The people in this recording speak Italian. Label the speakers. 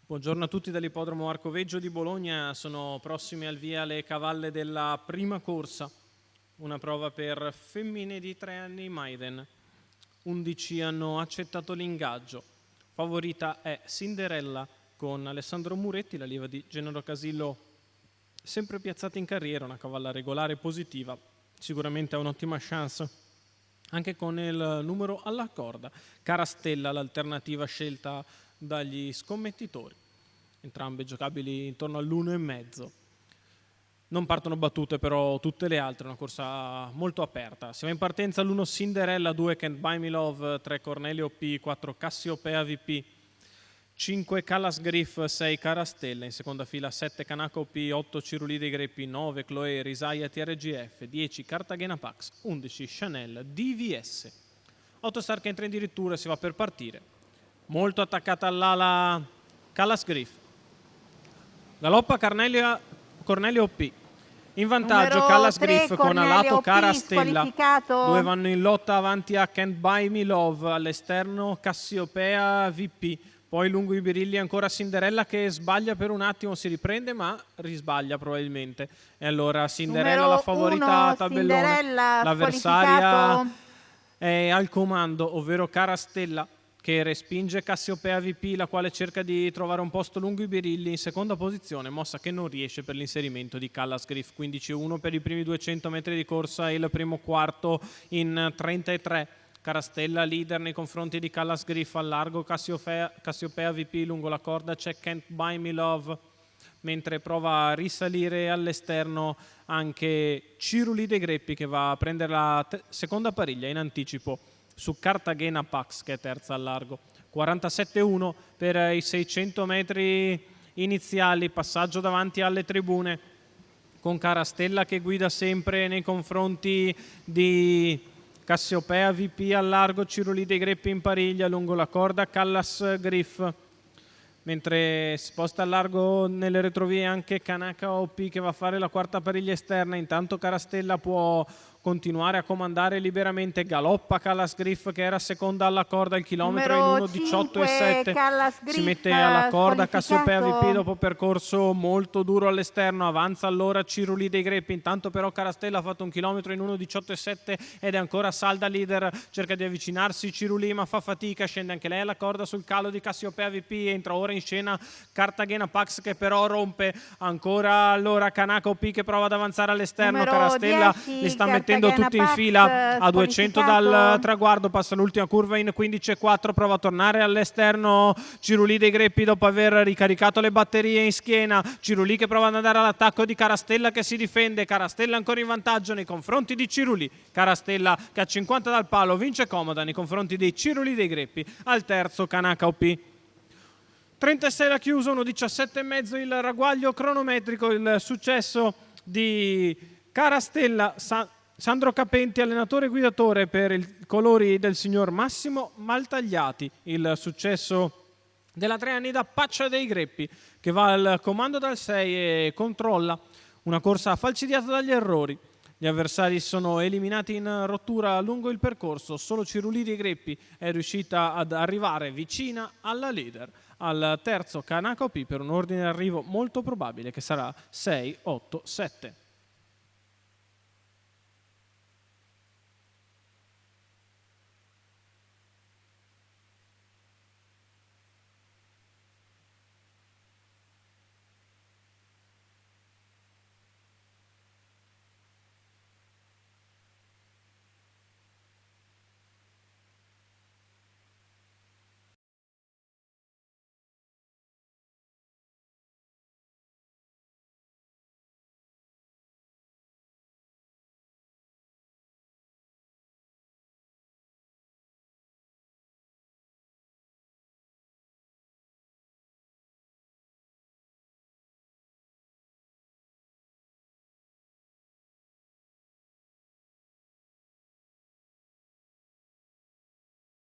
Speaker 1: Buongiorno a tutti dall'ippodromo Arcoveggio di Bologna. Sono prossime al via le cavalle della prima corsa, una prova per femmine di 3 anni Maiden. 11 hanno accettato l'ingaggio. Favorita è Cinderella con Alessandro Muretti, la lieva di Gennaro Casillo, sempre piazzata in carriera, una cavalla regolare e positiva, sicuramente ha un'ottima chance anche con il numero alla corda. Carastella, l'alternativa scelta dagli scommettitori, entrambe giocabili intorno all'1,5. Non partono battute però tutte le altre, una corsa molto aperta. Si va in partenza l'1 Cinderella, 2 Can't Buy Me Love, 3 Cornelio P, 4 Cassiopea VP, 5 Callas Griff, 6 Carastella, in seconda fila 7 Canaco P, 8 Ciruli dei Greppi, 9 Chloe Risaia TRGF, 10 Cartagena Pax, 11 Chanel DVS. Autostar che entra in dirittura e si va per partire. Molto attaccata all'ala Callas Griff. Galoppa Cornelio P. In vantaggio Callas Griff con alato Carastella. Due vanno in lotta avanti a Can't Buy Me Love, all'esterno Cassiopea VP. Poi lungo i birilli ancora Cinderella che sbaglia per un attimo, si riprende ma risbaglia probabilmente. E allora Cinderella la favorita a tabellone. L'avversaria è al comando, ovvero Carastella, che respinge Cassiopea VP, la quale cerca di trovare un posto lungo i birilli in seconda posizione, mossa che non riesce per l'inserimento di Callas Griff. 15-1 per i primi 200 metri di corsa e il primo quarto in 33. Carastella leader nei confronti di Callas Griff, al largo Cassiopea VP, lungo la corda c'è Can't Buy Me Love, mentre prova a risalire all'esterno anche Ciruli dei Greppi, che va a prendere la seconda pariglia in anticipo su Cartagena Pax, che è terza al largo. 47-1 per i 600 metri iniziali, passaggio davanti alle tribune con Carastella che guida sempre nei confronti di Cassiopea VP al largo, Ciruli dei Greppi in pariglia, lungo la corda Callas Griff, mentre si sposta al largo nelle retrovie anche Kanaka OP che va a fare la quarta pariglia esterna. Intanto Carastella può continuare a comandare liberamente, galoppa Callas Griff che era seconda alla corda, il chilometro in 1:18,7, si mette alla corda Cassiopea VP dopo percorso molto duro all'esterno, avanza allora Ciruli dei Greppi. Intanto però Carastella ha fatto un chilometro in 1:18,7 ed è ancora salda leader, cerca di avvicinarsi Ciruli ma fa fatica, scende anche lei alla corda sul calo di Cassiopea VP, entra ora in scena Cartagena Pax che però rompe, ancora allora Kanaka OP che prova ad avanzare all'esterno, Carastella li sta mettendo tutti in fila a 200 dal traguardo, passa l'ultima curva in 15,4, prova a tornare all'esterno Ciruli dei Greppi dopo aver ricaricato le batterie in schiena. Ciruli che prova ad andare all'attacco di Carastella che si difende, Carastella ancora in vantaggio nei confronti di Ciruli, Carastella che a 50 dal palo vince comoda nei confronti dei Ciruli dei Greppi. Al terzo Kanaka OP. 36 la chiusa, 1:17,5 il ragguaglio cronometrico, il successo di Carastella. Sandro Capenti, allenatore e guidatore per i colori del signor Massimo Maltagliati. Il successo della 3 anni da Paccia dei Greppi, che va al comando dal 6 e controlla una corsa falcidiata dagli errori. Gli avversari sono eliminati in rottura lungo il percorso, solo Ciruli dei Greppi è riuscita ad arrivare vicina alla leader. Al terzo Kanaka OP per un ordine d'arrivo molto probabile che sarà 6-8-7.